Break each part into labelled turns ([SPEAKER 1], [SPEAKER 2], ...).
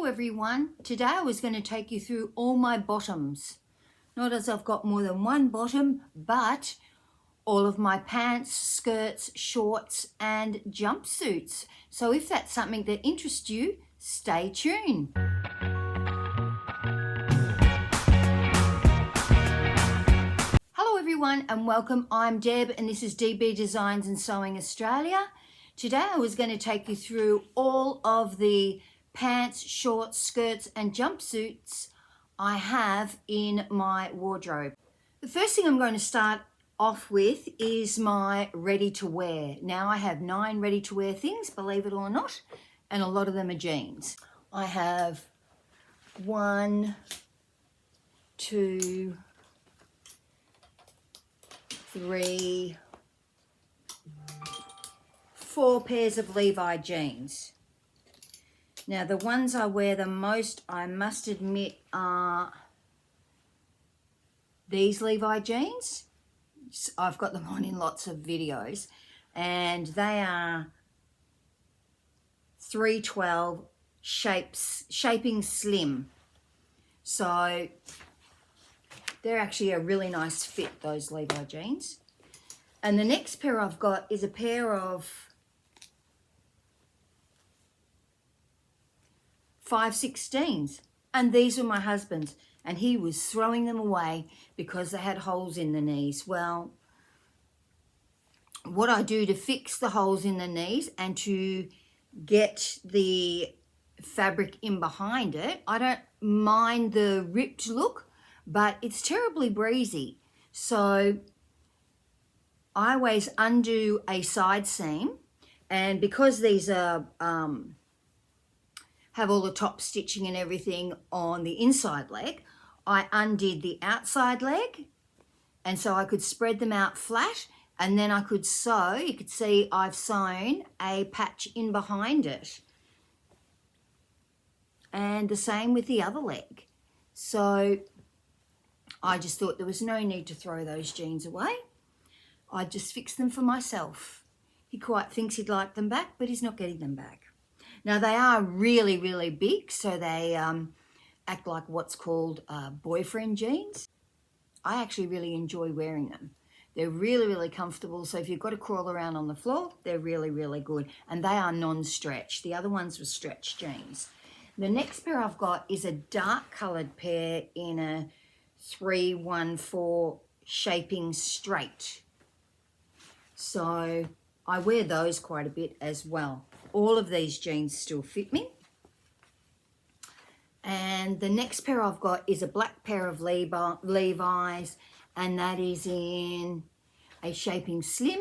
[SPEAKER 1] everyone. Today I was going to take you through all my bottoms. Not as I've got more than one bottom, but all of my pants, skirts, shorts and jumpsuits. So if that's something that interests you, stay tuned. Hello everyone and welcome. I'm Deb and this is DB Designs and Sewing Australia. Today I was going to take you through all of the pants, shorts, skirts and jumpsuits I have in my wardrobe. The first thing I'm going to start off with is my ready to wear. Now I have 9 ready to wear things, believe it or not, and a lot of them are jeans. I have 1, 2, 3, 4 pairs of Levi jeans. Now the ones I wear the most, I must admit, are these Levi jeans. I've got them on in lots of videos and they are 312 shaping slim. So they're actually a really nice fit, those Levi jeans. And the next pair I've got is a pair of 5/16s, and these were my husband's, and he was throwing them away because they had holes in the knees. Well, what I do to fix the holes in the knees and to get the fabric in behind it, I don't mind the ripped look, but it's terribly breezy. So I always undo a side seam, and because these are have all the top stitching and everything on the inside leg, I undid the outside leg, and so I could spread them out flat, and then I could sew. You could see I've sewn a patch in behind it, and the same with the other leg. So I just thought there was no need to throw those jeans away. I just fixed them for myself. He quite thinks he'd like them back, but he's not getting them back. Now they are really, really big, so they act like what's called boyfriend jeans. I actually really enjoy wearing them. They're really, really comfortable, so if you've got to crawl around on the floor, they're really, really good. And they are non-stretch. The other ones were stretch jeans. The next pair I've got is a dark coloured pair in a 314 shaping straight. So I wear those quite a bit as well. All of these jeans still fit me. And the next pair I've got is a black pair of Levi's, and that is in a shaping slim,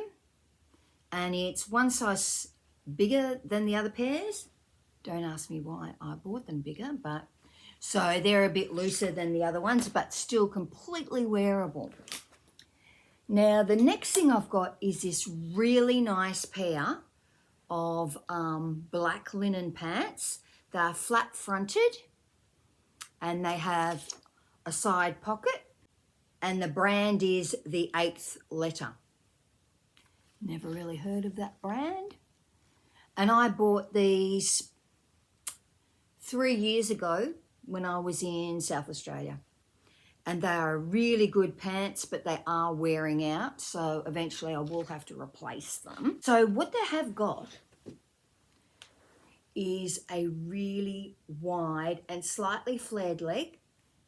[SPEAKER 1] and it's one size bigger than the other pairs. Don't ask me why I bought them bigger, but so they're a bit looser than the other ones, but still completely wearable. Now the next thing I've got is this really nice pair of black linen pants. They're flat fronted and they have a side pocket, and the brand is the 8th letter. Never really heard of that brand. And I bought these 3 years ago when I was in South Australia. And they are really good pants, but they are wearing out. So eventually I will have to replace them. So what they have got is a really wide and slightly flared leg.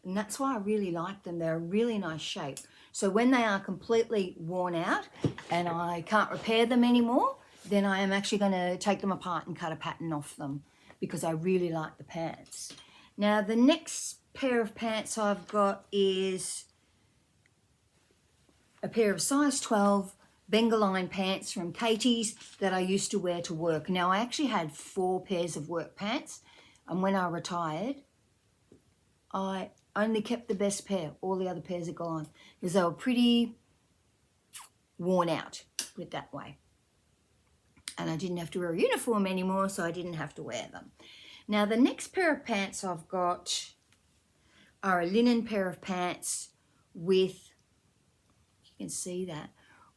[SPEAKER 1] And that's why I really like them. They're a really nice shape. So when they are completely worn out and I can't repair them anymore, then I am actually going to take them apart and cut a pattern off them because I really like the pants. Now the next pair of pants I've got is a pair of size 12 Bengaline pants from Katie's that I used to wear to work. Now I actually had 4 pairs of work pants, and when I retired I only kept the best pair. All the other pairs are gone because they were pretty worn out, put it that way. And I didn't have to wear a uniform anymore, so I didn't have to wear them. Now the next pair of pants I've got are a linen pair of pants with, you can see that,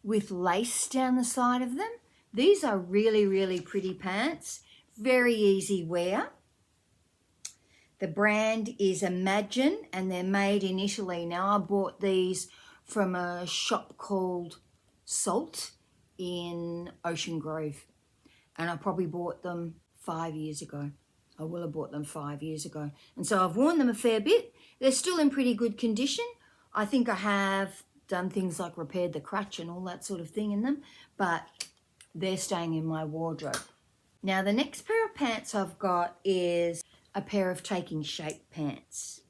[SPEAKER 1] with lace down the side of them. These are really, really pretty pants, very easy wear. The brand is Imagine and they're made in Italy. Now I bought these from a shop called Salt in Ocean Grove, and I probably bought them 5 years ago. I will have bought them 5 years ago. And so I've worn them a fair bit. They're still in pretty good condition. I think I have done things like repaired the crutch and all that sort of thing in them, but they're staying in my wardrobe. Now the next pair of pants I've got is a pair of Taking Shape pants.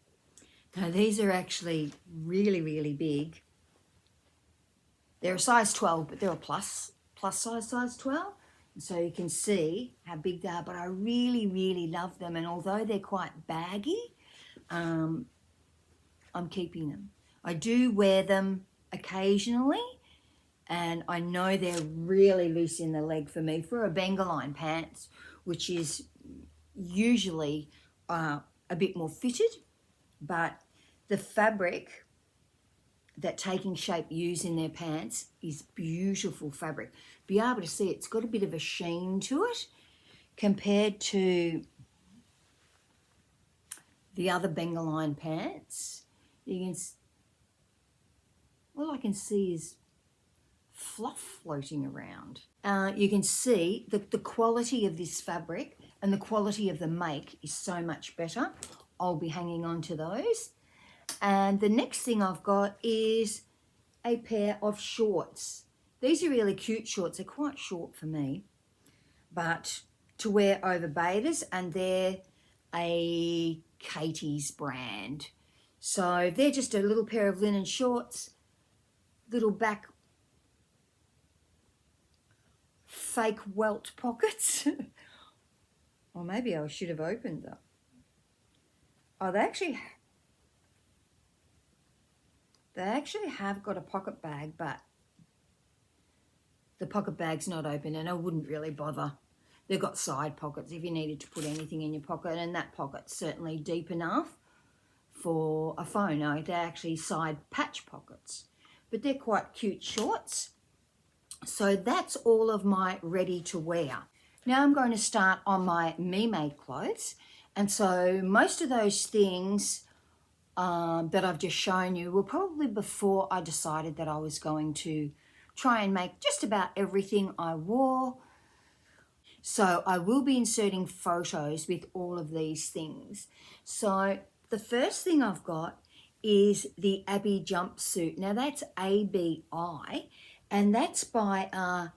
[SPEAKER 1] Now these are actually really, really big. They're a size 12, but they're a plus size 12. And so you can see how big they are, but I really, really love them. And although they're quite baggy, I'm keeping them. I do wear them occasionally, and I know they're really loose in the leg for me for a Bengaline pants, which is usually a bit more fitted, but the fabric that Taking Shape use in their pants is beautiful fabric. Be able to see it's got a bit of a sheen to it compared to the other Bengaline pants. You can, all I can see is fluff floating around. You can see that the quality of this fabric and the quality of the make is so much better. I'll be hanging on to those. And the next thing I've got is a pair of shorts. These are really cute shorts. They're quite short for me, but to wear over bathers, and they're a Katie's brand. So they're just a little pair of linen shorts, little back fake welt pockets. Or maybe I should have opened them. Oh, they actually have got a pocket bag, but the pocket bag's not open, and I wouldn't really bother. They've got side pockets if you needed to put anything in your pocket, and that pocket's certainly deep enough for a phone. No, they're actually side patch pockets, but they're quite cute shorts. So that's all of my ready to wear. Now I'm going to start on my me-made clothes, and so most of those things that I've just shown you were probably before I decided that I was going to try and make just about everything I wore. So I will be inserting photos with all of these things. So the first thing I've got is the Abby jumpsuit. Now that's ABI, and that's by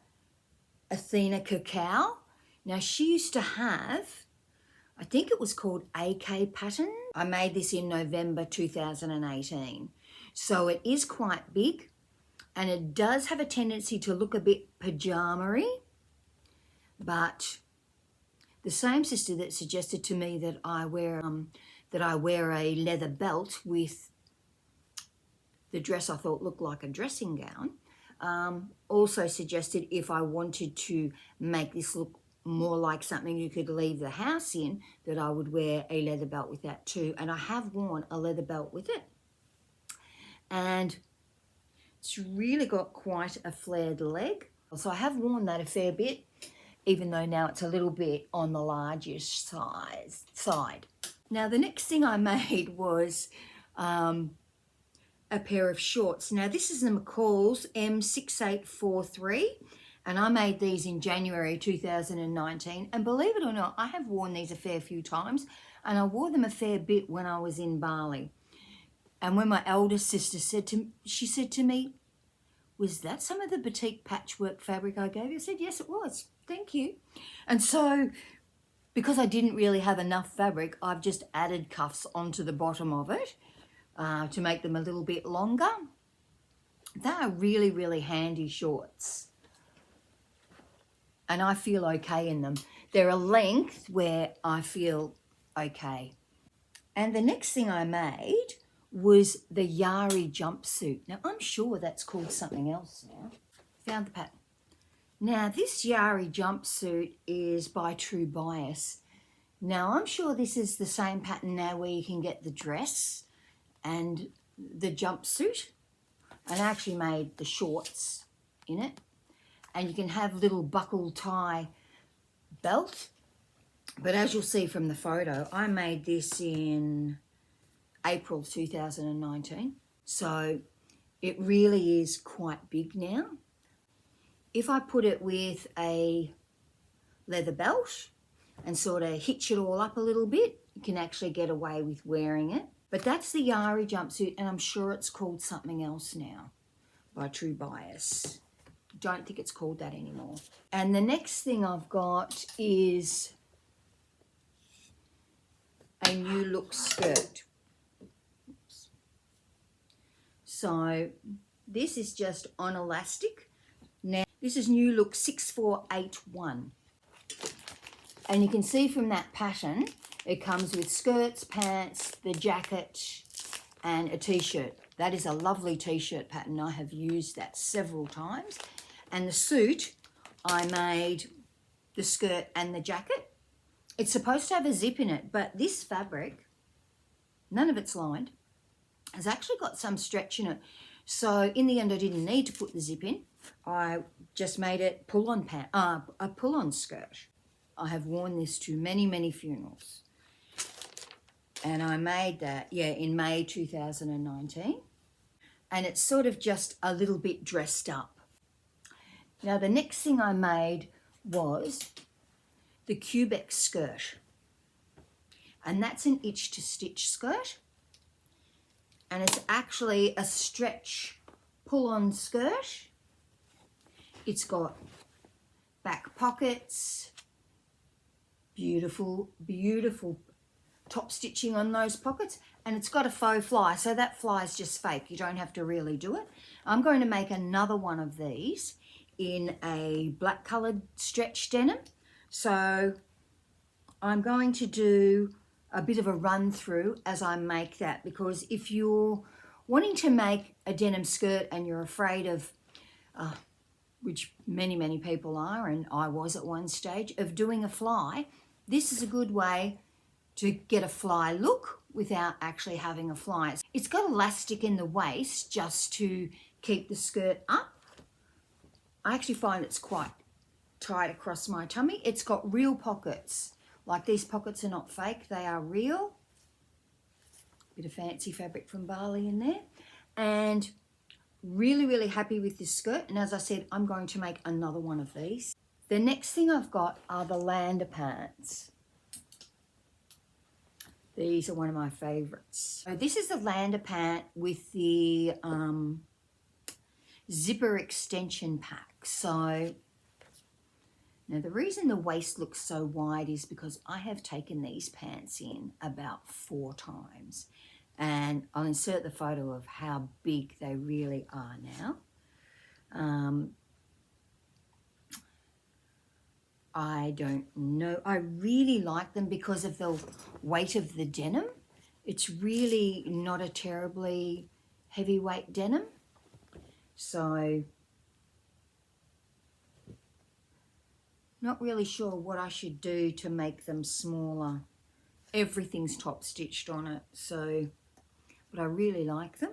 [SPEAKER 1] Athena Cacao. Now she used to have, I think it was called AK pattern. I made this in November 2018. So it is quite big, and it does have a tendency to look a bit pajama-y, but the same sister that suggested to me that I wear a leather belt with the dress I thought looked like a dressing gown, also suggested if I wanted to make this look more like something you could leave the house in, that I would wear a leather belt with that too. And I have worn a leather belt with it, and it's really got quite a flared leg. So I have worn that a fair bit, even though now it's a little bit on the largish side. Now the next thing I made was a pair of shorts. Now this is the McCall's M6843, and I made these in January 2019, and believe it or not, I have worn these a fair few times, and I wore them a fair bit when I was in Bali. And when my eldest sister said to me, was that some of the boutique patchwork fabric I gave you? I said, yes, it was. Thank you. And so because I didn't really have enough fabric, I've just added cuffs onto the bottom of it to make them a little bit longer. They are really, really handy shorts, and I feel okay in them. They're a length where I feel okay. And the next thing I made was the Yari jumpsuit. Now I'm sure that's called something else now. Found the pattern. Now this Yari jumpsuit is by True Bias. Now I'm sure this is the same pattern now where you can get the dress and the jumpsuit. And I actually made the shorts in it. And you can have little buckle tie belt But as you'll see from the photo, I made this in April 2019. So it really is quite big now. If I put it with a leather belt and sort of hitch it all up a little bit, you can actually get away with wearing it. But that's the Yari jumpsuit, and I'm sure it's called something else now by True Bias. Don't think it's called that anymore. And the next thing I've got is a new look skirt. So this is just on elastic. Now this is new look 6481. And you can see from that pattern, it comes with skirts, pants, the jacket, and a t-shirt. That is a lovely t-shirt pattern. I have used that several times. And the suit, I made the skirt and the jacket. It's supposed to have a zip in it, but this fabric, none of it's lined, has actually got some stretch in it. So in the end, I didn't need to put the zip in. I just made it pull-on a pull-on skirt. I have worn this to many, many funerals. And I made that, in May 2019. And it's sort of just a little bit dressed up. Now, the next thing I made was the Quebec skirt. And that's an itch to stitch skirt. And it's actually a stretch pull-on skirt. It's got back pockets, beautiful, beautiful top stitching on those pockets, and it's got a faux fly, so that fly is just fake. You don't have to really do it. I'm going to make another one of these in a black coloured stretch denim. So I'm going to do a bit of a run through as I make that, because if you're wanting to make a denim skirt and you're afraid of, which many, many people are, and I was at one stage, of doing a fly, this is a good way to get a fly look without actually having a fly. It's got elastic in the waist just to keep the skirt up. I actually find it's quite tight across my tummy. It's got real pockets. Like, these pockets are not fake, they are real. Bit of fancy fabric from Bali in there. And really, really happy with this skirt. And as I said, I'm going to make another one of these. The next thing I've got are the lander pants. These are one of my favorites. So this is the lander pant with the zipper extension pack. So now the reason the waist looks so wide is because I have taken these pants in about 4 times. And I'll insert the photo of how big they really are now. I don't know. I really like them because of the weight of the denim. It's really not a terribly heavyweight denim. So, not really sure what I should do to make them smaller. Everything's top stitched on it, so, but I really like them.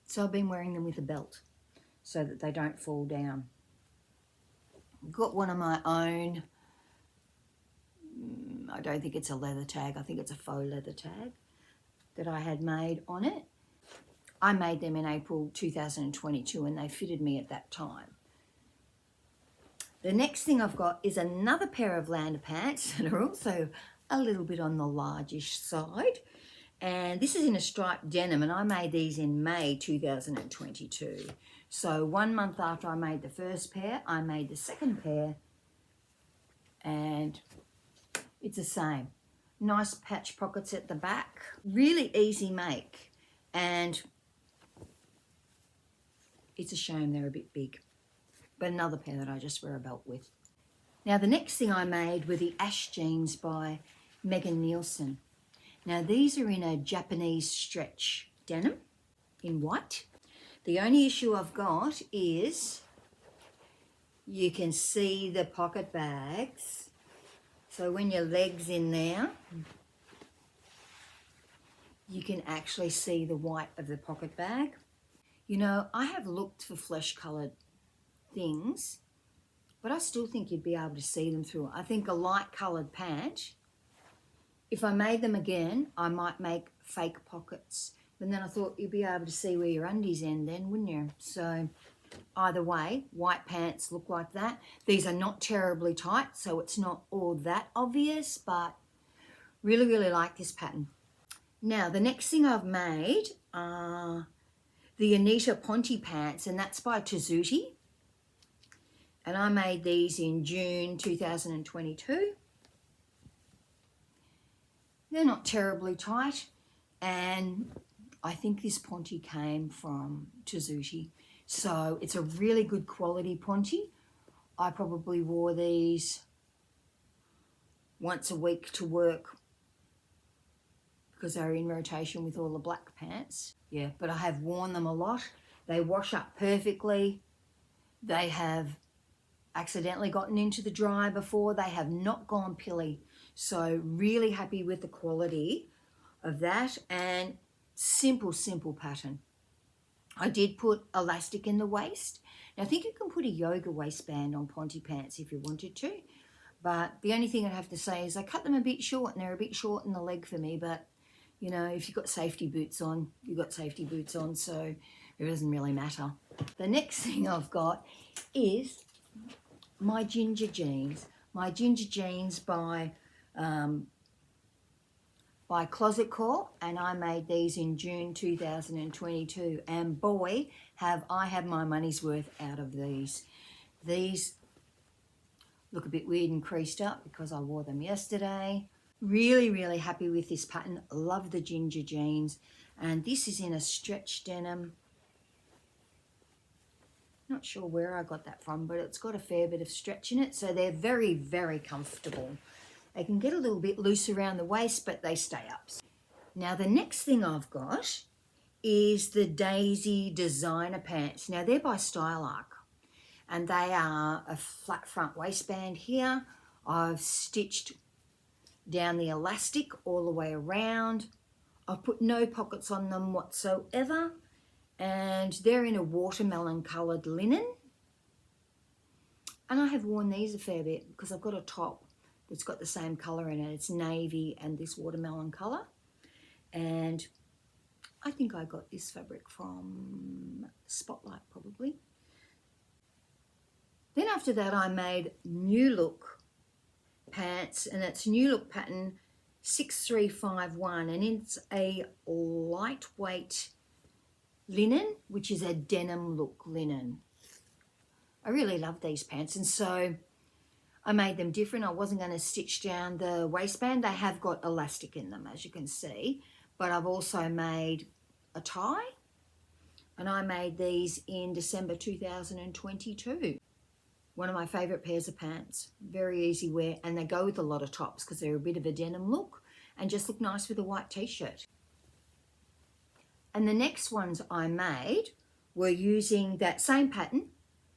[SPEAKER 1] So I've been wearing them with a belt so that they don't fall down. Got one of my own. I don't think it's a leather tag. I think it's a faux leather tag that I had made on it. I made them in April 2022 and they fitted me at that time. The next thing I've got is another pair of lander pants that are also a little bit on the largish side. And this is in a striped denim, and I made these in May 2022. So 1 month after I made the first pair, I made the second pair, and it's the same. Nice patch pockets at the back. Really easy make, and it's a shame they're a bit big. But another pair that I just wear a belt with. Now the next thing I made were the Ash jeans by Megan Nielsen. Now these are in a Japanese stretch denim in white. The only issue I've got is you can see the pocket bags. So when your leg's in there, you can actually see the white of the pocket bag. You know, I have looked for flesh coloured things, but I still think you'd be able to see them through it. I think a light coloured pant, if I made them again, I might make fake pockets. But then I thought you'd be able to see where your undies end then, wouldn't you? So either way, white pants look like that. These are not terribly tight, so it's not all that obvious, but really, really like this pattern. Now, the next thing I've made are the Anita Ponte pants, and that's by Tezuti. And I made these in June 2022. They're not terribly tight, and I think this Ponte came from Tezuti. So it's a really good quality Ponte. I probably wore these once a week to work because they were in rotation with all the black pants. Yeah, but I have worn them a lot. They wash up perfectly. They have accidentally gotten into the dryer before. They have not gone pilly. So really happy with the quality of that, and simple pattern. I did put elastic in the waist. Now I think you can put a yoga waistband on Ponte pants if you wanted to, but the only thing I'd have to say is I cut them a bit short, and they're a bit short in the leg for me, but you know, if you've got safety boots on, you've got safety boots on, so it doesn't really matter. The next thing I've got is my ginger jeans. My ginger jeans by Closet Core, and I made these in June 2022, and boy, have I had my money's worth out of these. These look a bit weird and creased up because I wore them yesterday. Really, really happy with this pattern. Love the ginger jeans, and this is in a stretch denim. Not sure where I got that from, but it's got a fair bit of stretch in it, so they're very, very comfortable. They can get a little bit loose around the waist, but they stay up. Now the next thing I've got is the Daisy designer pants. Now they're by Style Arc, and they are a flat front waistband here. I've stitched down the elastic all the way around. I've put no pockets on them whatsoever, and they're in a watermelon coloured linen. And I have worn these a fair bit because I've got a top that's got the same colour in it. It's navy and this watermelon colour. And I think I got this fabric from Spotlight probably. Then after that I made New Look pants, and it's New Look pattern 6351, and it's a lightweight linen, which is a denim look linen. I really love these pants, and so I made them different. I wasn't going to stitch down the waistband. They have got elastic in them, as you can see, but I've also made a tie, and I made these in December 2022. One of my favourite pairs of pants. Very easy wear, and they go with a lot of tops because they're a bit of a denim look and just look nice with a white t-shirt. And the next ones I made were using that same pattern,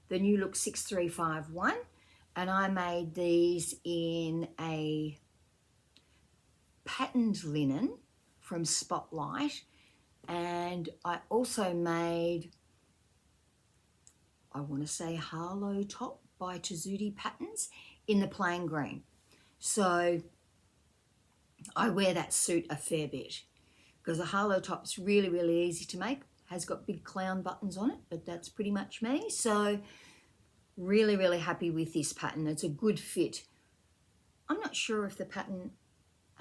[SPEAKER 1] the New Look 6351, and I made these in a patterned linen from Spotlight, and I also made, I want to say, Harlow top by Tezuti Patterns in the plain green. So I wear that suit a fair bit because a Harlow top's really, really easy to make. Has got big clown buttons on it, but that's pretty much me. So really, really happy with this pattern. It's a good fit. I'm not sure if the pattern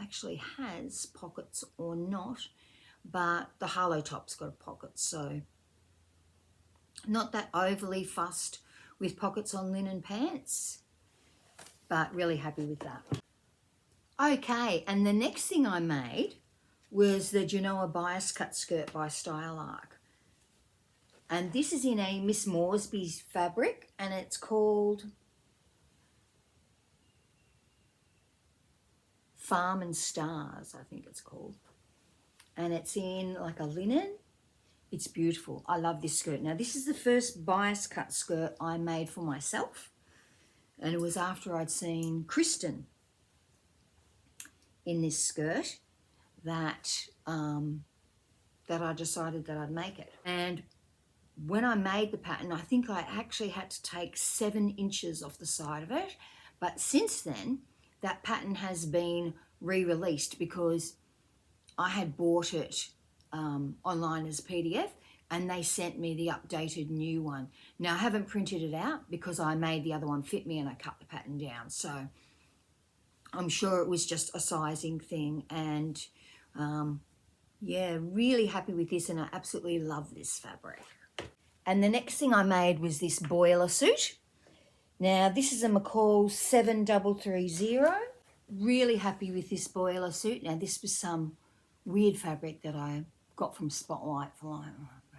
[SPEAKER 1] actually has pockets or not, but the Harlow top's got a pocket, so not that overly fussed with pockets on linen pants, but really happy with that. Okay, and the next thing I made was the Genoa bias cut skirt by Style Arc. And this is in a Miss Moresby's fabric, and it's called Farm and Stars, I think it's called. And it's in like a linen. It's beautiful. I love this skirt. Now, this is the first bias cut skirt I made for myself. And it was after I'd seen Kristen in this skirt that I decided that I'd make it. And when I made the pattern, I think I actually had to take 7 inches off the side of it. But since then, that pattern has been re-released because I had bought it online as a PDF, and they sent me the updated new one. Now, I haven't printed it out because I made the other one fit me and I cut the pattern down. So I'm sure it was just a sizing thing. And yeah, really happy with this, and I absolutely love this fabric. And the next thing I made was this boiler suit. Now, this is a McCall 7330. Really happy with this boiler suit. Now, this was some weird fabric that I got from Spotlight for like,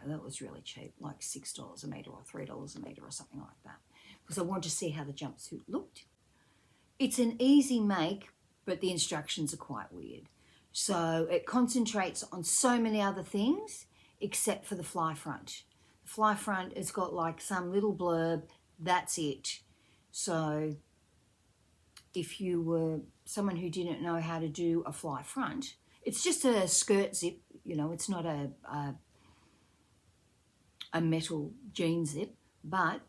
[SPEAKER 1] that was really cheap, like $6 a metre or $3 a metre or something like that, because I wanted to see how the jumpsuit looked. It's an easy make, but the instructions are quite weird. So it concentrates on so many other things except for the fly front. The fly front has got like some little blurb, that's it. So if you were someone who didn't know how to do a fly front, it's just a skirt zip, you know, it's not a metal jean zip, but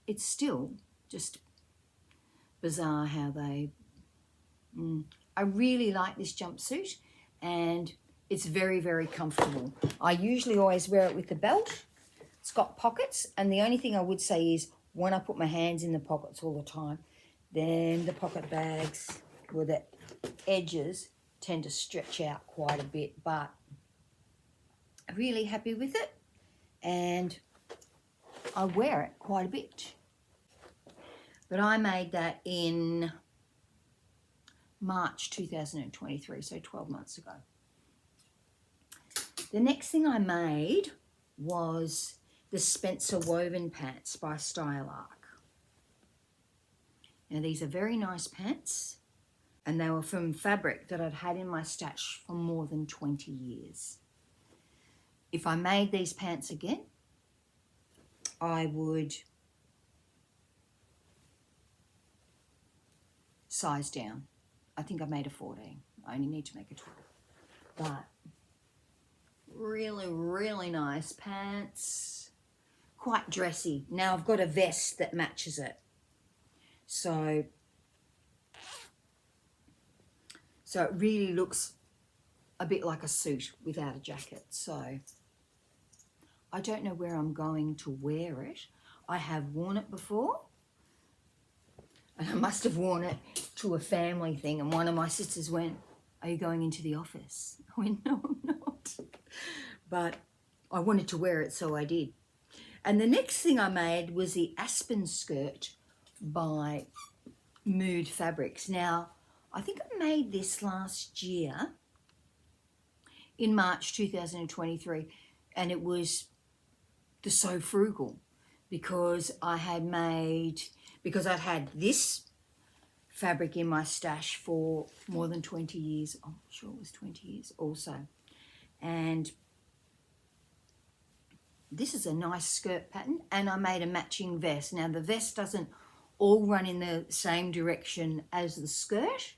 [SPEAKER 1] it's still just bizarre how they... I really like this jumpsuit, and it's very, very comfortable. I usually always wear it with the belt. It's got pockets, and the only thing I would say is when I put my hands in the pockets all the time, then the pocket bags or the edges tend to stretch out quite a bit, but I'm really happy with it, and I wear it quite a bit. But I made that in March 2023, so 12 months ago. The next thing I made was the Spencer woven pants by Style Arc. Now, these are very nice pants, and they were from fabric that I'd had in my stash for more than 20 years. If I made these pants again, I would size down. I think I made a 14. I only need to make a 12. But really, really nice pants. Quite dressy. Now I've got a vest that matches it. So it really looks a bit like a suit without a jacket. So I don't know where I'm going to wear it. I have worn it before, and I must have worn it to a family thing, and one of my sisters went, "Are you going into the office?" I went, "No, I'm not." But I wanted to wear it, so I did. And the next thing I made was the Aspen skirt by Mood Fabrics. Now, I think I made this last year in March 2023, and it was the So Frugal, because I'd had this fabric in my stash for more than 20 years. I'm sure it was 20 years also. And this is a nice skirt pattern, and I made a matching vest. Now, the vest doesn't all run in the same direction as the skirt.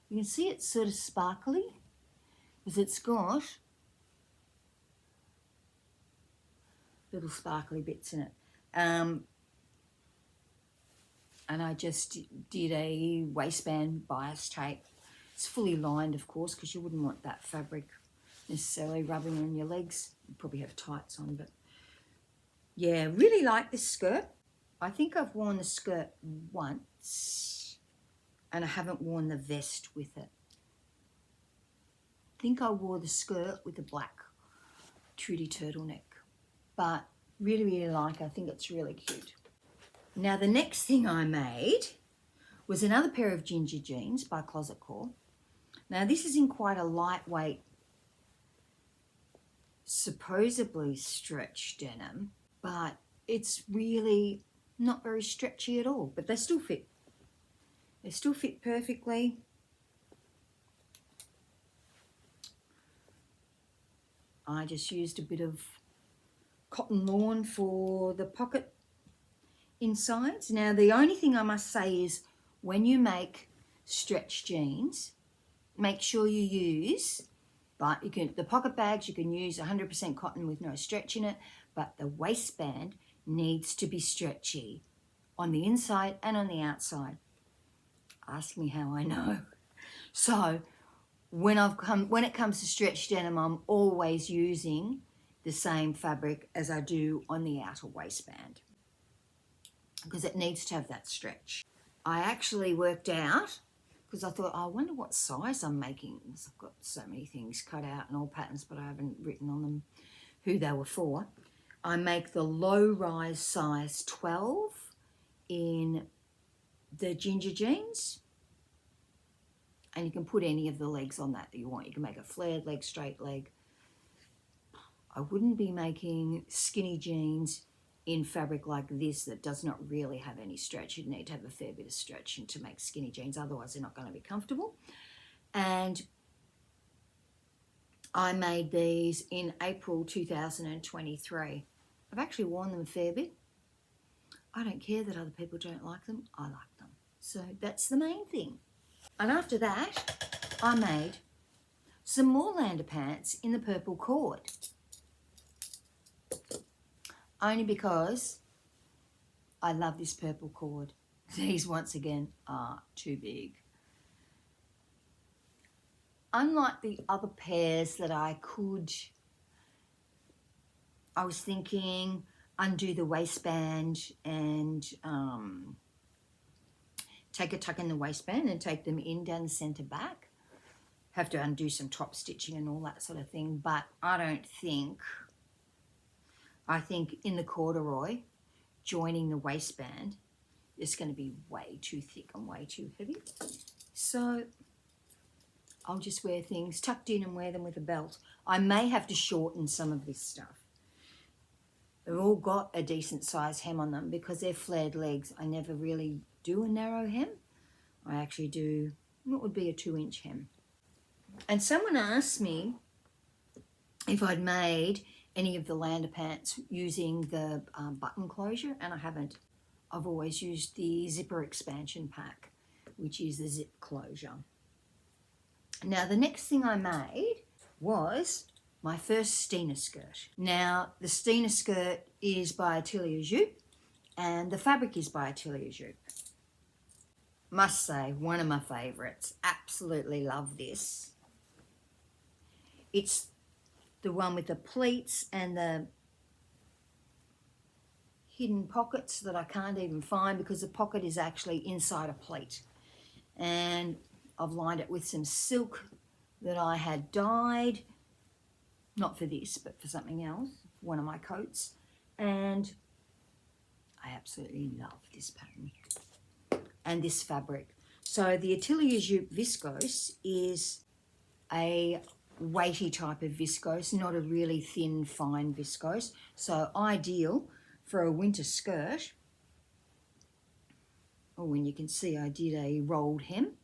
[SPEAKER 1] You can see it's sort of sparkly because it's got little sparkly bits in it. And I just did a waistband bias tape. It's fully lined, of course, because you wouldn't want that fabric necessarily rubbing on your legs. You probably have tights on, but yeah, really like this skirt. I think I've worn the skirt once, and I haven't worn the vest with it. I think I wore the skirt with the black Trudy turtleneck, but really, really like it. I think it's really cute. Now, the next thing I made was another pair of ginger jeans by Closet Core. Now, this is in quite a lightweight, supposedly stretch denim, but it's really not very stretchy at all, but they still fit. They still fit perfectly. I just used a bit of cotton lawn for the pocket insides. Now, the only thing I must say is when you make stretch jeans, make sure you use, but the pocket bags, you can use 100% cotton with no stretch in it, but the waistband needs to be stretchy on the inside and on the outside. Ask me how I know. So when it comes to stretch denim, I'm always using the same fabric as I do on the outer waistband because it needs to have that stretch. I actually worked out, because I thought, oh, I wonder what size I'm making. I've got so many things cut out and all patterns, but I haven't written on them who they were for. I make the low rise size 12 in the ginger jeans. And you can put any of the legs on that you want. You can make a flared leg, straight leg. I wouldn't be making skinny jeans in fabric like this that does not really have any stretch. You'd need to have a fair bit of stretch to make skinny jeans, otherwise they're not going to be comfortable. And I made these in April 2023. I've actually worn them a fair bit. I don't care that other people don't like them. I like them. So that's the main thing. And after that, I made some more lander pants in the purple cord. Only because I love this purple cord. These, once again, are too big. Unlike the other pairs that I was thinking undo the waistband and take a tuck in the waistband and take them in down the centre back. Have to undo some top stitching and all that sort of thing, but I think in the corduroy, joining the waistband is going to be way too thick and way too heavy. So I'll just wear things tucked in and wear them with a belt. I may have to shorten some of this stuff. They've all got a decent size hem on them because they're flared legs. I never really do a narrow hem. I actually do what would be a 2-inch hem. And someone asked me if I'd made any of the lander pants using the button closure, and I haven't. I've always used the zipper expansion pack, which is the zip closure. Now the next thing I made was my first Stena skirt. Now the Stena skirt is by Atelier Jupe and the fabric is by Atelier Jupe. Must say, one of my favourites. Absolutely love this. It's the one with the pleats and the hidden pockets that I can't even find because the pocket is actually inside a pleat. And I've lined it with some silk that I had dyed, not for this, but for something else, one of my coats. And I absolutely love this pattern and this fabric. So the Atelier Jupe viscose is a weighty type of viscose, not a really thin, fine viscose. So ideal for a winter skirt. Oh, and you can see I did a rolled hem.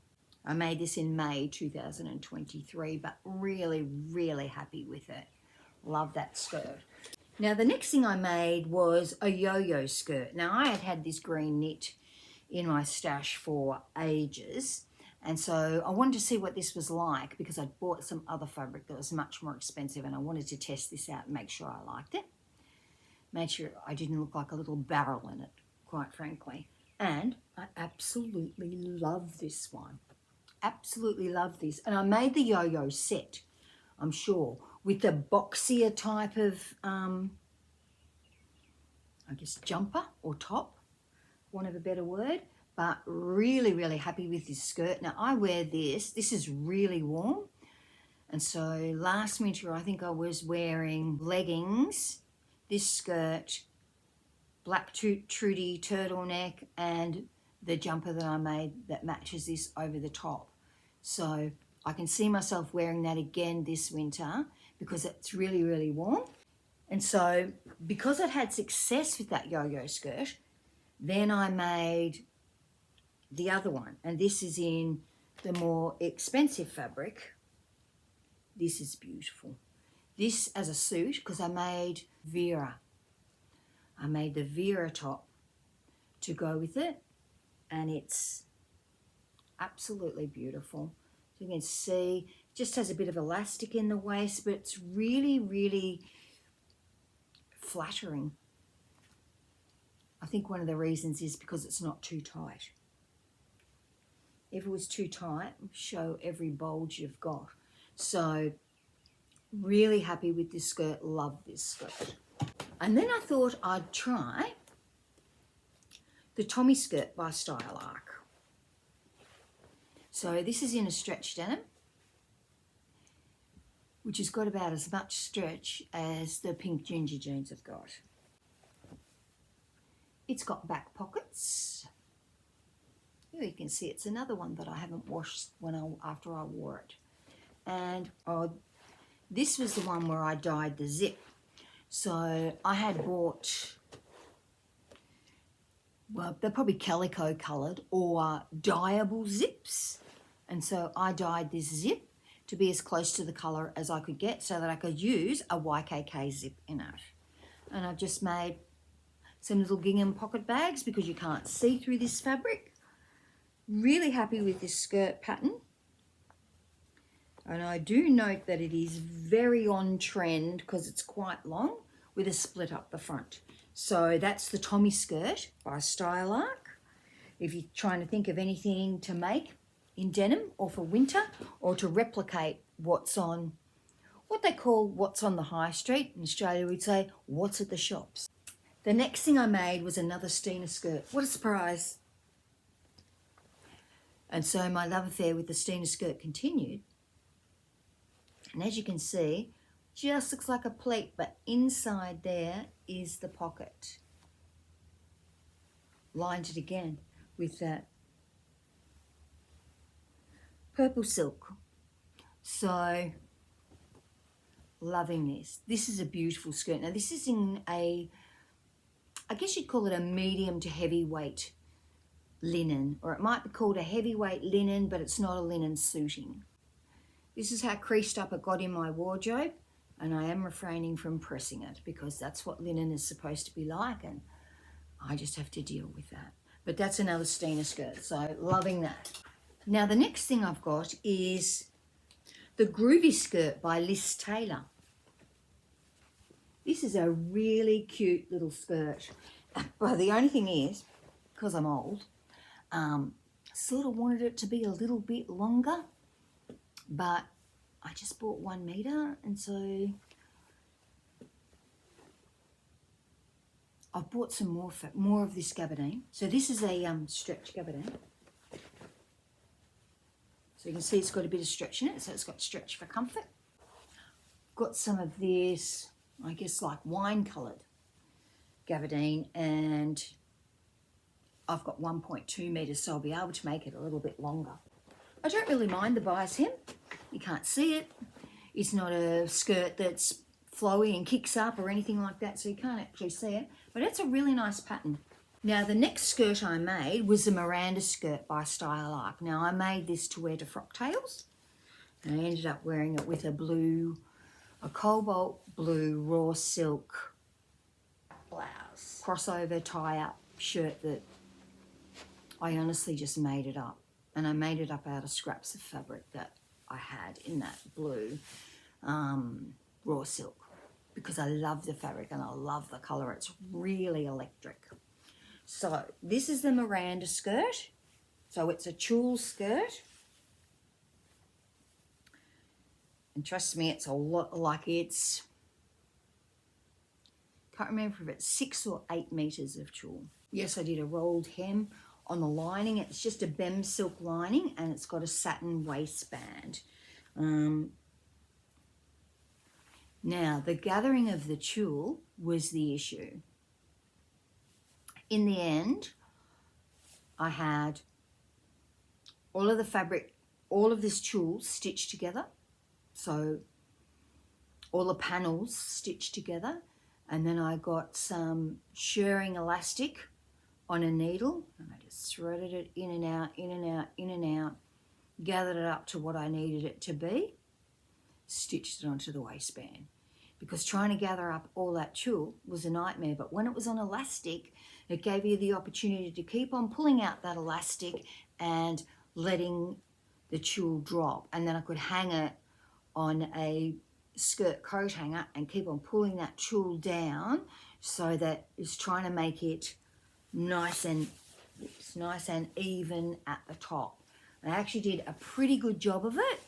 [SPEAKER 1] I made this in May 2023, but really, really happy with it. Love that skirt. Now the next thing I made was a yo-yo skirt. Now I had had this green knit in my stash for ages, and so I wanted to see what this was like because I'd bought some other fabric that was much more expensive and I wanted to test this out and make sure I liked it. Made sure I didn't look like a little barrel in it, quite frankly. And I absolutely love this one. Absolutely love this. And I made the yo-yo set, I'm sure, with the boxier type of, I guess, jumper or top, want of a better word, but really, really happy with this skirt. Now I wear this is really warm. And so last winter, I think I was wearing leggings, this skirt, black Trudy turtleneck, and the jumper that I made that matches this over the top. So I can see myself wearing that again this winter because it's really, really warm. And so because I'd had success with that yo-yo skirt, then I made the other one. And this is in the more expensive fabric. This is beautiful. This as a suit, because I made Vera. I made the Vera top to go with it. And it's absolutely beautiful. So you can see, it just has a bit of elastic in the waist, but it's really, really flattering. I think one of the reasons is because it's not too tight. If it was too tight, show every bulge you've got. So really happy with this skirt, love this skirt. And then I thought I'd try the Tommy skirt by Style Arc. So this is in a stretch denim, which has got about as much stretch as the pink ginger jeans have got. It's got back pockets. Here you can see it's another one that I haven't washed after I wore it. And this was the one where I dyed the zip. So I had bought, well, they're probably calico coloured or dyeable zips. And so I dyed this zip to be as close to the colour as I could get so that I could use a YKK zip in it. And I've just made some little gingham pocket bags because you can't see through this fabric. Really happy with this skirt pattern. And I do note that it is very on trend because it's quite long with a split up the front. So that's the Tommy skirt by Style Arc. If you're trying to think of anything to make in denim or for winter or to replicate what's on, what they call what's on the high street, in Australia we'd say what's at the shops. The next thing I made was another Stena skirt. What a surprise. And so my love affair with the Stena skirt continued. And as you can see, just looks like a pleat, but inside there is the pocket. Lined it again with that purple silk. So, loving this. This is a beautiful skirt. Now this is in a, I guess you'd call it a medium to heavyweight linen, or it might be called a heavyweight linen, but it's not a linen suiting. This is how creased up it got in my wardrobe, and I am refraining from pressing it because that's what linen is supposed to be like, and I just have to deal with that. But that's another Stena skirt, so loving that. Now the next thing I've got is the Groovy skirt by Liz Taylor. This is a really cute little skirt, but the only thing is, because I'm old, sort of wanted it to be a little bit longer, but I just bought 1 meter, and so I've bought some more of this gabardine. So this is a stretch gabardine. So you can see it's got a bit of stretch in it, so it's got stretch for comfort. Got some of this, I guess like wine coloured gabardine, and I've got 1.2 metres, so I'll be able to make it a little bit longer. I don't really mind the bias hem. You can't see it. It's not a skirt that's flowy and kicks up or anything like that, so you can't actually see it. But it's a really nice pattern. Now the next skirt I made was the Miranda skirt by Style Arc. Now I made this to wear to frocktails, and I ended up wearing it with a cobalt blue raw silk blouse, crossover tie-up shirt that I honestly just made it up. And I made it up out of scraps of fabric that I had in that blue raw silk because I love the fabric and I love the colour. It's really electric. So this is the Miranda skirt. So it's a tulle skirt. And trust me, it's a lot like it's, can't remember if it's 6 or 8 metres of tulle. Yes, I did a rolled hem on the lining. It's just a Bem silk lining and it's got a satin waistband. Now, the gathering of the tulle was the issue. In the end, I had all of the fabric, all of this tulle stitched together. So all the panels stitched together. And then I got some shirring elastic on a needle, and I just threaded it in and out, in and out, in and out, gathered it up to what I needed it to be, stitched it onto the waistband. Because trying to gather up all that tulle was a nightmare, but when it was on elastic, it gave you the opportunity to keep on pulling out that elastic and letting the tulle drop, and then I could hang it on a skirt coat hanger and keep on pulling that tulle down so that it's trying to make it nice and even at the top. I actually did a pretty good job of it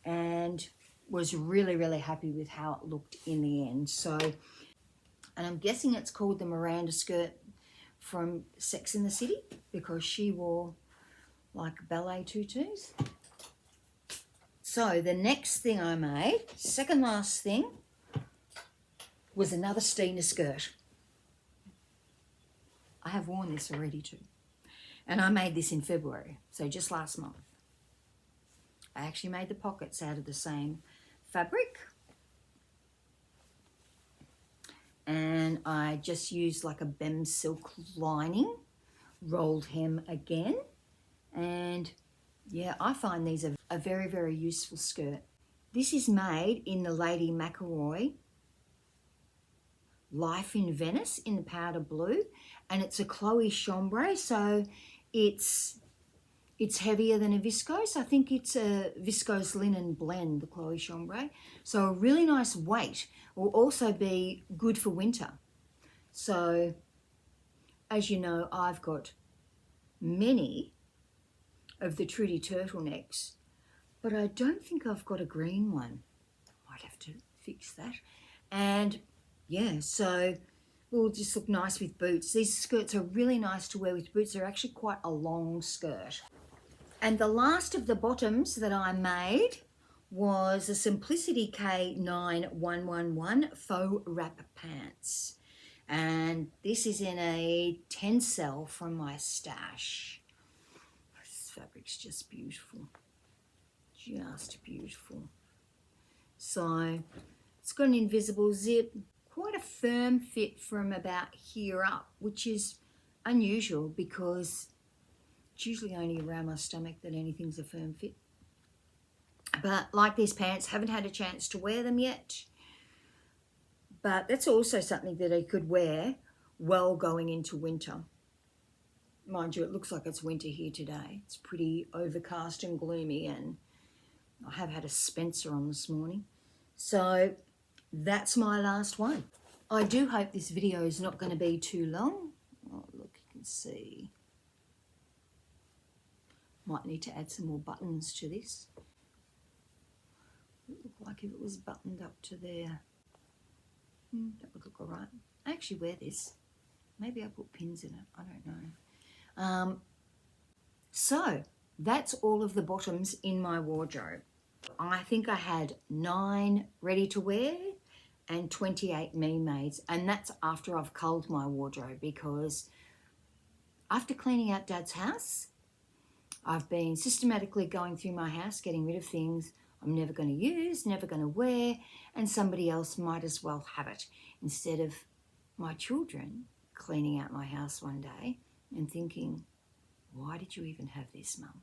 [SPEAKER 1] and was really, really happy with how it looked in the end. So, and I'm guessing it's called the Miranda skirt from Sex and the City because she wore like ballet tutus. So the next thing I made, second last thing, was another Stena skirt. I have worn this already too. And I made this in February, so just last month. I actually made the pockets out of the same fabric. And I just used like a Bem silk lining, rolled hem again. And yeah, I find these are a very, very useful skirt. This is made in the Lady McElroy Life in Venice in the powder blue, and it's a Chloe chambray, so it's heavier than a viscose. I think it's a viscose linen blend, the Chloe chambray. So a really nice weight. Will also be good for winter. So as you know, I've got many of the Trudy turtlenecks, but I don't think I've got a green one. Might have to fix that. And yeah, so will just look nice with boots. These skirts are really nice to wear with boots. They're actually quite a long skirt. And the last of the bottoms that I made was a Simplicity K9111 faux wrap pants. And this is in a tencel from my stash. This fabric's just beautiful. Just beautiful. So it's got an invisible zip, quite a firm fit from about here up, which is unusual because it's usually only around my stomach that anything's a firm fit. But like these pants, haven't had a chance to wear them yet. But that's also something that I could wear well going into winter. Mind you, it looks like it's winter here today. It's pretty overcast and gloomy, and I have had a Spencer on this morning. So that's my last one. I do hope this video is not going to be too long. Oh, look, you can see. Might need to add some more buttons to this. It would look like if it was buttoned up to there. That would look all right. I actually wear this. Maybe I put pins in it. I don't know. So that's all of the bottoms in my wardrobe. I think I had 9 ready to wear and 28 me-mades, and that's after I've culled my wardrobe, because after cleaning out Dad's house, I've been systematically going through my house, getting rid of things I'm never going to use, never going to wear, and somebody else might as well have it, instead of my children cleaning out my house one day and thinking, why did you even have this, Mum?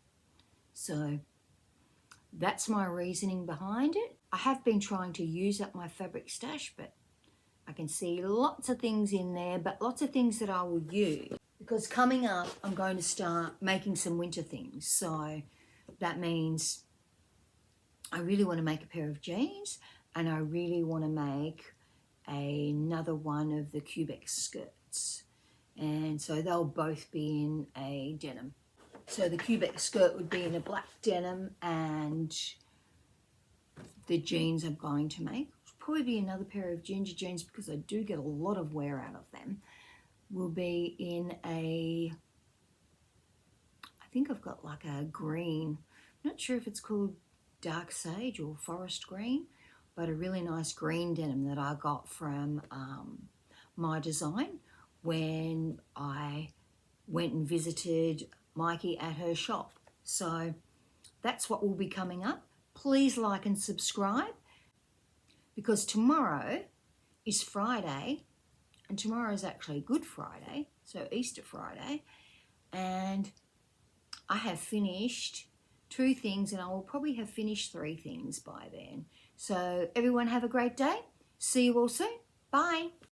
[SPEAKER 1] So that's my reasoning behind it. I have been trying to use up my fabric stash, but I can see lots of things in there, but lots of things that I will use. Because coming up, I'm going to start making some winter things. So that means I really want to make a pair of jeans, and I really want to make another one of the Cubex skirts. And so they'll both be in a denim. So the Cubex skirt would be in a black denim, and the jeans I'm going to make, which will probably be another pair of ginger jeans because I do get a lot of wear out of them, will be in a, I think I've got like a green, I'm not sure if it's called dark sage or forest green, but a really nice green denim that I got from My Design when I went and visited Mikey at her shop. So that's what will be coming up. Please like and subscribe, because tomorrow is Friday, and tomorrow is actually Good Friday, so Easter Friday, and I have finished 2 things, and I will probably have finished 3 things by then. So everyone have a great day. See you all soon. Bye.